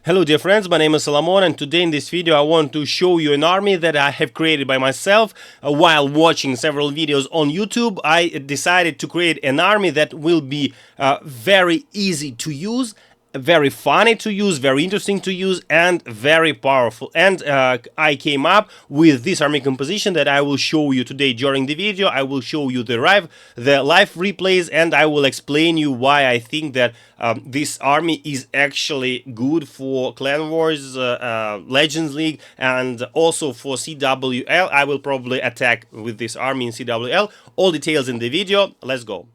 Hello dear friends, my name is Solomon, and today in this video I want to show you an army that I have created by myself. While watching several videos on YouTube, I decided to create an army that will be very easy to use, very funny to use, very interesting to use, and very powerful. And I came up with this army composition that I will show you today during the video. I will show you the live replays, and I will explain you why I think that this army is actually good for Clan Wars, Legends League, and also for CWL. I will probably attack with this army in CWL. All details in the video. Let's go.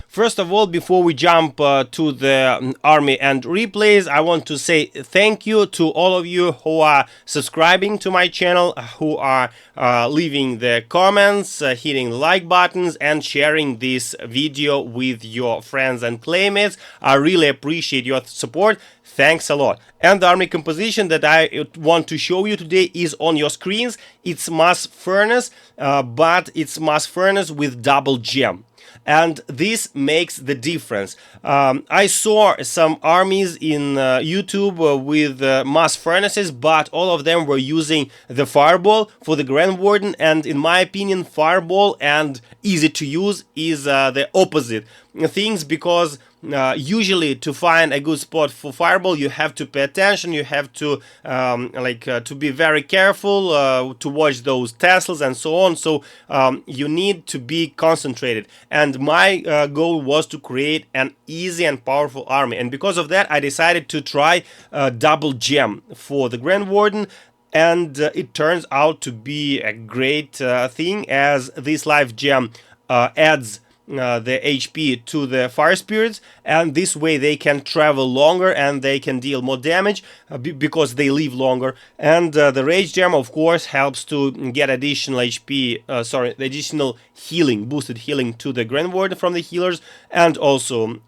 First of all, before we jump to the army and replays, I want to say thank you to all of you who are subscribing to my channel, who are leaving the comments, hitting the like buttons, and sharing this video with your friends and playmates. I really appreciate your support. Thanks a lot. And the army composition that I want to show you today is on your screens. It's mass furnace, but it's mass furnace with double gem. And this makes the difference. I saw some armies in YouTube with mass furnaces, but all of them were using the fireball for the Grand Warden, and in my opinion, fireball and easy to use is the opposite things, because usually to find a good spot for fireball you have to pay attention, you have to to be very careful, to watch those tassels and so on. So you need to be concentrated, and my goal was to create an easy and powerful army, and because of that I decided to try double gem for the Grand Warden. And it turns out to be a great thing, as this life gem adds the HP to the fire spirits, and this way they can travel longer and they can deal more damage because they live longer. And the rage gem, of course, helps to get additional HP, the additional healing, boosted healing to the Grand Warden from the healers, and also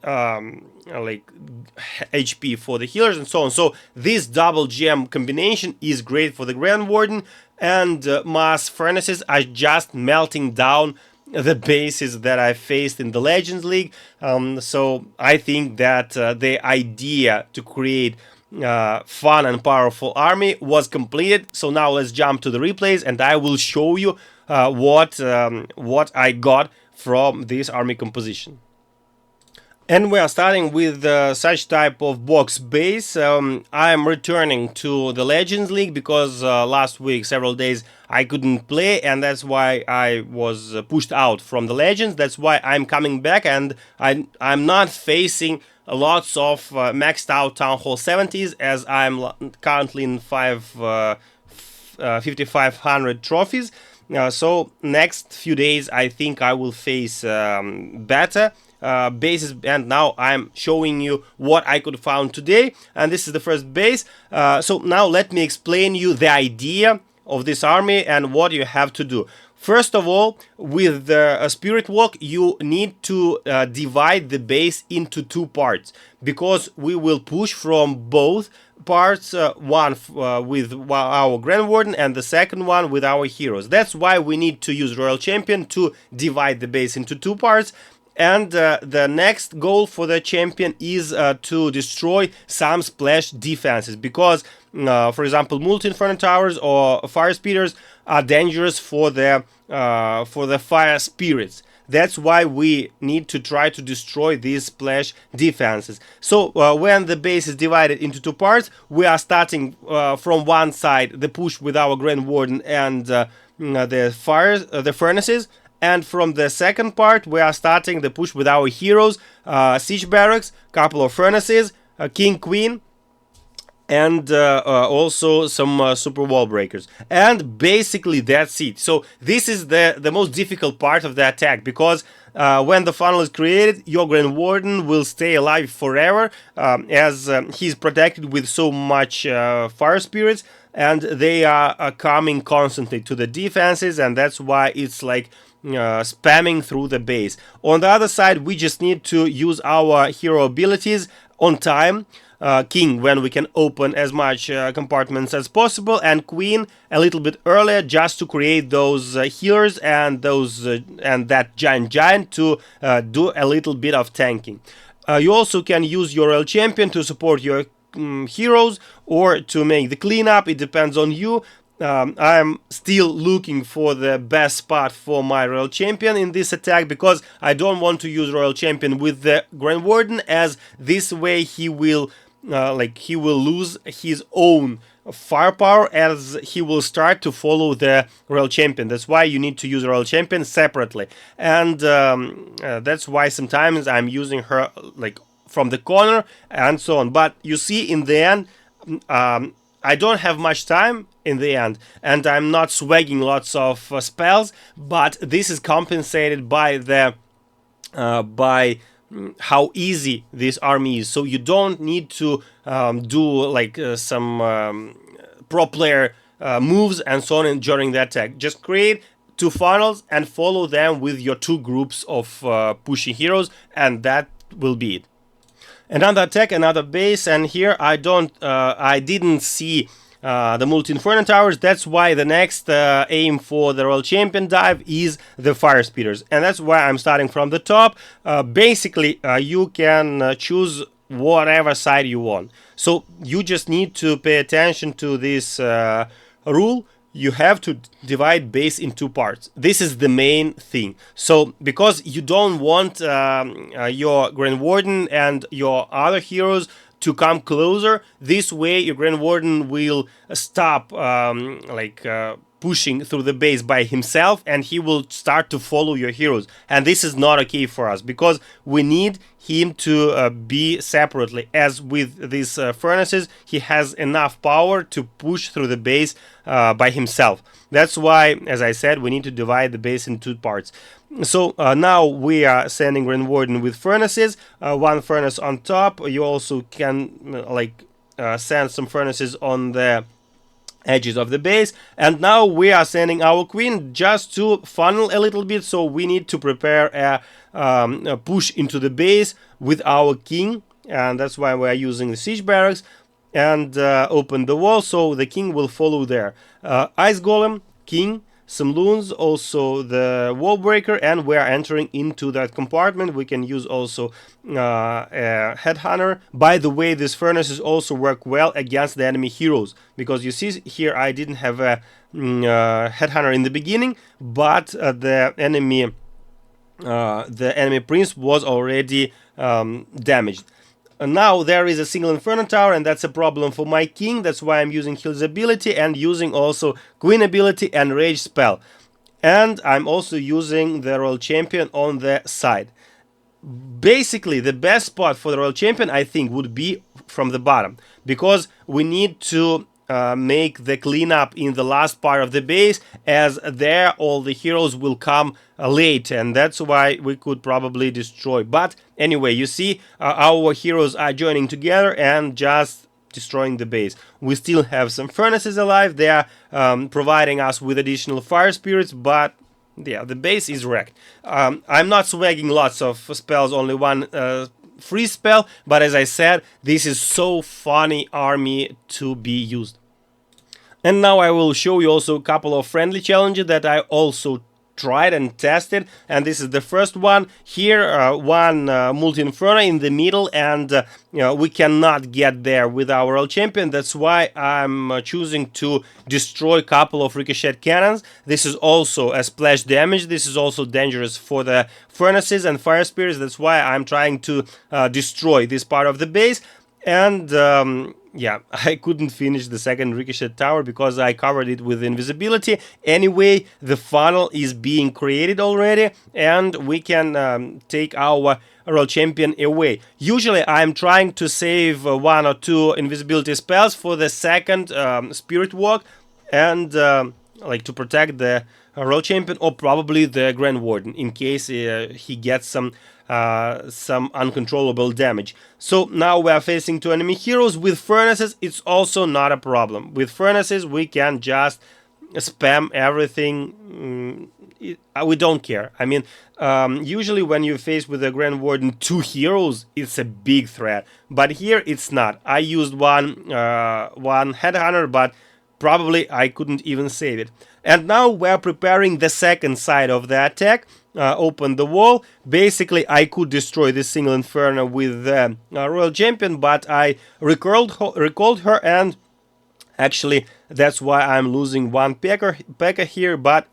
HP for the healers and so on. So this double gem combination is great for the Grand Warden, and mass furnaces are just melting down the bases that I faced in the Legends League. So I think that the idea to create fun and powerful army was completed. So now let's jump to the replays, and I will show you what I got from this army composition. And we are starting with such type of box base. I am returning to the Legends League because last week, several days, I couldn't play, and that's why I was pushed out from the Legends. That's why I'm coming back, and I'm not facing lots of maxed out Town Hall 70s, as I'm currently in 5,500 trophies. So next few days I think I will face better bases, and now I'm showing you what I could found today, and this is the first base. So now let me explain you the idea of this army and what you have to do. First of all, with the Spirit Walk, you need to divide the base into two parts, because we will push from both parts, one with our Grand Warden and the second one with our heroes. That's why we need to use Royal Champion to divide the base into two parts. And the next goal for the champion is to destroy some splash defenses, because for example, multi-inferno towers or fire speeders are dangerous for the fire spirits. That's why we need to try to destroy these splash defenses. So when the base is divided into two parts, we are starting from one side the push with our Grand Warden and the furnaces. And from the second part, we are starting the push with our heroes, siege barracks, couple of furnaces, king, queen, and also some super wall breakers. And basically that's it. So this is the most difficult part of the attack, because when the funnel is created, your Grand Warden will stay alive forever, as he's protected with so much fire spirits, and they are coming constantly to the defenses, and that's why it's like spamming through the base. On the other side, we just need to use our hero abilities on time, king when we can open as much compartments as possible, and queen a little bit earlier, just to create those healers and those and that giant to do a little bit of tanking. You also can use your royal champion to support your heroes or to make the cleanup. It depends on you. I'm still looking for the best spot for my royal champion in this attack, because I don't want to use royal champion with the Grand Warden, as this way he will lose his own firepower, as he will start to follow the royal champion. That's why you need to use royal champion separately, and that's why sometimes I'm using her like from the corner and so on. But you see, in the end, I don't have much time in the end, and I'm not swagging lots of spells, but this is compensated by the how easy this army is. So you don't need to do like some pro player moves and so on during the attack. Just create two funnels and follow them with your two groups of pushing heroes, and that will be it. Another attack, another base, and here I didn't see the multi-inferno towers. That's why the next aim for the royal champion dive is the fire speeders, and that's why I'm starting from the top. Basically, you can choose whatever side you want. So you just need to pay attention to this rule. You have to divide base in two parts. This is the main thing. So because you don't want your Grand Warden and your other heroes to come closer, this way your Grand Warden will stop pushing through the base by himself, and he will start to follow your heroes. And this is not okay for us, because we need him to be separately. As with these furnaces, he has enough power to push through the base by himself. That's why, as I said, we need to divide the base in two parts. So now we are sending Grand Warden with furnaces, one furnace on top. You also can send some furnaces on the edges of the base, and now we are sending our queen just to funnel a little bit. So we need to prepare a push into the base with our king, and that's why we are using the siege barracks, and open the wall so the king will follow there. Ice golem, king, some loons, also the wall breaker, and we are entering into that compartment. We can use also a headhunter. By the way, these furnaces also work well against the enemy heroes, because you see here I didn't have a headhunter in the beginning, but the enemy prince was already damaged. Now there is a single inferno tower, and that's a problem for my king. That's why I'm using his ability and using also queen ability and rage spell. And I'm also using the royal champion on the side. Basically, the best spot for the royal champion, I think, would be from the bottom, because we need to make the cleanup in the last part of the base, as there all the heroes will come late, and that's why we could probably destroy. But anyway, you see, our heroes are joining together and just destroying the base. We still have some furnaces alive. They are providing us with additional fire spirits, but yeah, the base is wrecked. I'm not swagging lots of spells, only one free spell, but as I said, this is so funny army to be used. And now I will show you also a couple of friendly challenges that I also tried and tested, and this is the first one. Here one multi-inferno in the middle, and we cannot get there with our royal champion. That's why I'm choosing to destroy a couple of ricochet cannons. This is also a splash damage. This is also dangerous for the furnaces and fire spirits. That's why I'm trying to destroy this part of the base. And yeah, I couldn't finish the second ricochet tower because I covered it with invisibility. Anyway, the funnel is being created already, and we can take our royal champion away. Usually I'm trying to save one or two invisibility spells for the second spirit walk, and like to protect the royal champion, or probably the Grand Warden, in case he gets some uncontrollable damage. So now we are facing two enemy heroes. With furnaces, it's also not a problem. With furnaces, we can just spam everything we don't care. I mean, usually when you're faced with a Grand Warden 2 heroes, it's a big threat. But here it's not. I used one Headhunter, but probably I couldn't even save it. And now we're preparing the second side of the attack. Open the wall. Basically, I could destroy this single Inferno with the Royal Champion, but I recalled her, and actually that's why I'm losing one P.E.K.K.A here. But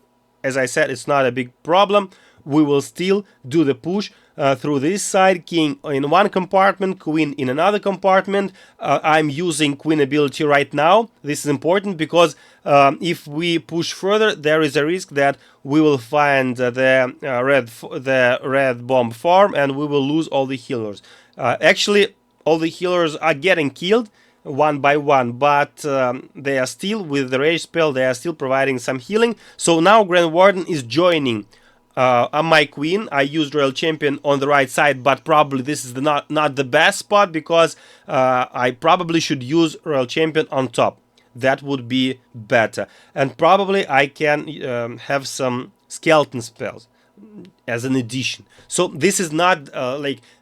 as I said, it's not a big problem. We will still do the push through this side. King in one compartment, queen in another compartment. I'm using queen ability right now. This is important because if we push further, there is a risk that we will find the red bomb farm and we will lose all the healers. Actually, all the healers are getting killed one by one, but they are still, with the rage spell, they are still providing some healing. So now Grand Warden is joining my queen. I used Royal Champion on the right side, but probably this is not the best spot, because I probably should use Royal Champion on top. That would be better, and probably I can have some skeleton spells as an addition. So this is not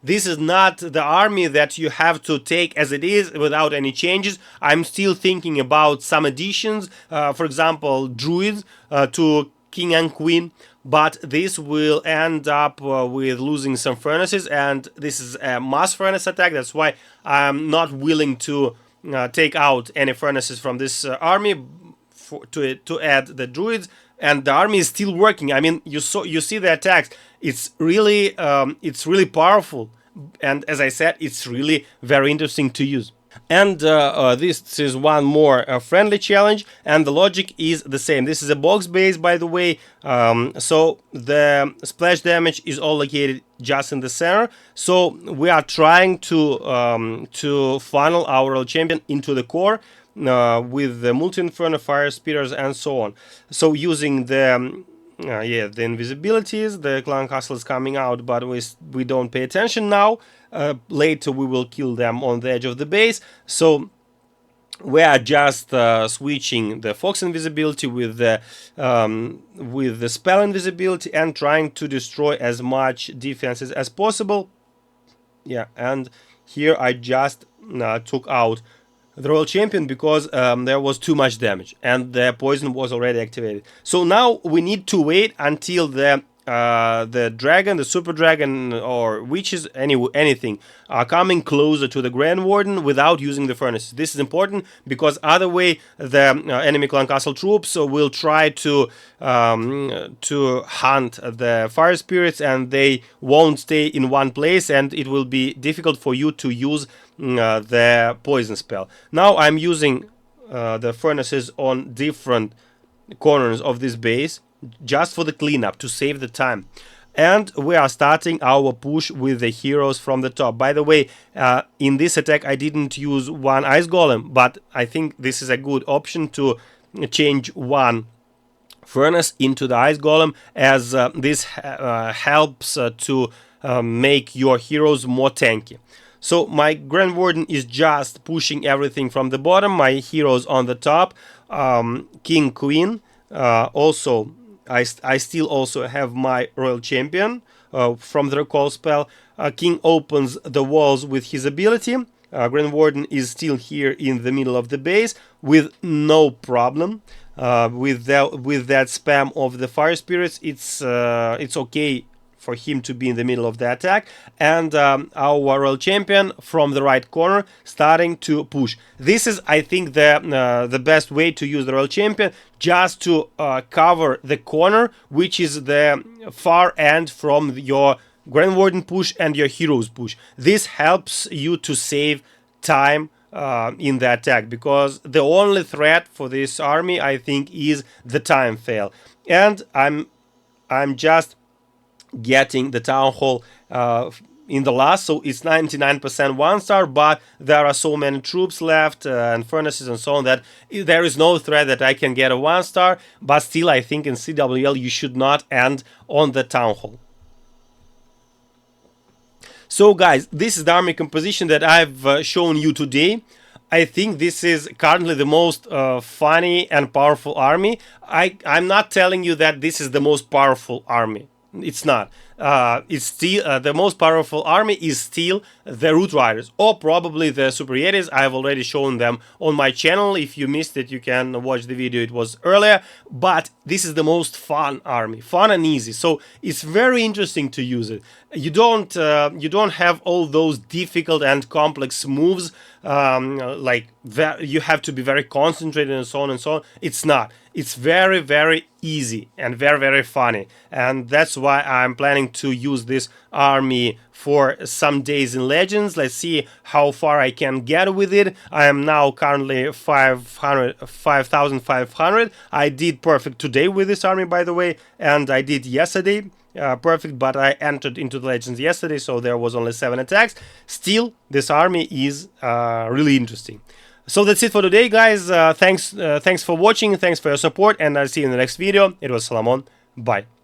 this is not the army that you have to take as it is without any changes. I'm still thinking about some additions, for example, druids to king and queen, but this will end up with losing some furnaces, and this is a mass furnace attack. That's why I'm not willing to take out any furnaces from this army to add the druids. And the army is still working. I mean, you see the attacks. It's really powerful, and as I said, it's really very interesting to use. And this is one more friendly challenge, and the logic is the same. This is a box base, by the way, so the splash damage is all located just in the center. So we are trying to funnel our Royal Champion into the core with the multi-inferno, fire speeders, and so on. So using the the invisibilities, the clan castle is coming out, but we don't pay attention now. Later we will kill them on the edge of the base. So we are just switching the fox invisibility with the spell invisibility and trying to destroy as much defenses as possible. Yeah, and here I just took out the Royal Champion because there was too much damage and the poison was already activated. So now we need to wait until the dragon, the super dragon, or witches, anything are coming closer to the Grand Warden without using the furnaces. This is important because other way the enemy clan castle troops will try to hunt the fire spirits, and they won't stay in one place, and it will be difficult for you to use the poison spell. Now I'm using the furnaces on different corners of this base just for the cleanup, to save the time. And we are starting our push with the heroes from the top. By the way, in this attack I didn't use one ice golem, but I think this is a good option to change one furnace into the ice golem, as this helps to make your heroes more tanky. So my Grand Warden is just pushing everything from the bottom, my heroes on the top, king, queen. Also I still also have my Royal Champion from the recall spell. King opens the walls with his ability. Grand Warden is still here in the middle of the base with no problem. With that spam of the fire spirits, it's okay for him to be in the middle of the attack, and our Royal Champion from the right corner starting to push. This is, I think, the best way to use the Royal Champion, just to cover the corner, which is the far end from your Grand Warden push and your heroes push. This helps you to save time in the attack, because the only threat for this army, I think, is the time fail. And I'm just getting the town hall in the last, so it's 99% 1-star, but there are so many troops left and furnaces and so on that there is no threat that I can get a 1-star. But still, I think in CWL you should not end on the town hall. So guys, this is the army composition that I've shown you today. I think this is currently the most funny and powerful army. I'm not telling you that this is the most powerful army. It's not. It's still the most powerful army is still the Root Riders, or probably the Super Yetis. I've already shown them on my channel. If you missed it, you can watch the video. It was earlier. But this is the most fun army, fun and easy. So it's very interesting to use it. You don't have all those difficult and complex moves. You have to be very concentrated and so on and so on. It's not. It's very, very easy and very, very funny. And that's why I'm planning to use this army for some days in Legends. Let's see how far I can get with it. I am now currently 5,500. I did perfect today with this army, by the way, and I did yesterday. Perfect, but I entered into the Legends yesterday, so there was only 7 attacks. Still, this army is really interesting. So that's it for today, guys. Thanks for watching, thanks for your support, and I'll see you in the next video. It was Solomon. Bye.